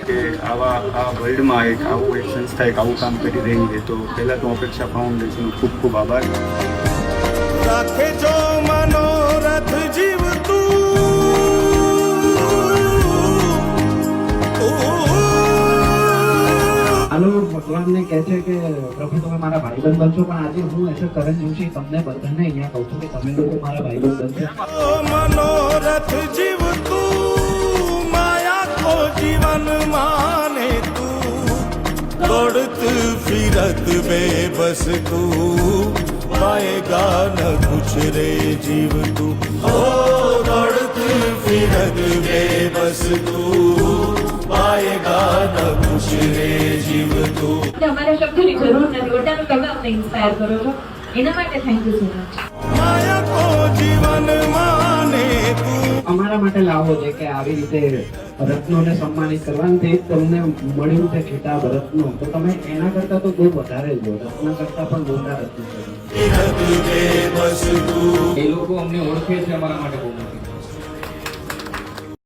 કે આવા વર્લ્ડમાં એક સંસ્થા એક આવું કામ કરી રહી છે, તો પહેલાં તો અપેક્ષા ફાઉન્ડેશન ખૂબ ખૂબ આભાર. રાખે જો મનોરથ જીવતું આલો ભગવાનને કહે છે કે પ્રભુ તમે મારા ભાઈબંધ બનશો, પણ આજે હું એસે કરણ જોશી તમને બધાને અહીંયા કહું છું કે તમે લોકો મારા ભાઈબંધ બનશો. મનોરથ જીવતું માયા કો જીવન માને તું દોડત ફિરત બેબસ તું પાએગા ન કુછ રે જીવ તું ઓ દોડત ફિરત બેબસ તું પાએગા ન કુછ રે જીવ તું. અમારા શબ્દોની જરૂર નથી, ઓટાનું તમે અમને ઇન્સ્પાયર કરો છો, એના માટે થેન્ક યુ સો મચ. માયા કો જીવન માને તું. અમારા માટે લાવો છે કે આવી રીતે રત્નોને સન્માનિત કરવાનું, તે તમને મળ્યું છે ખીતાબ રત્નો, તો તમે એના કરતા તો બહુ વધારે જ રત્ન કરતા પણ મોટા રત્ન કર્યું. ફિરત બેબસ તું. એ લોકો અમને ઓળખે છે અમારા માટે બહુ મોટી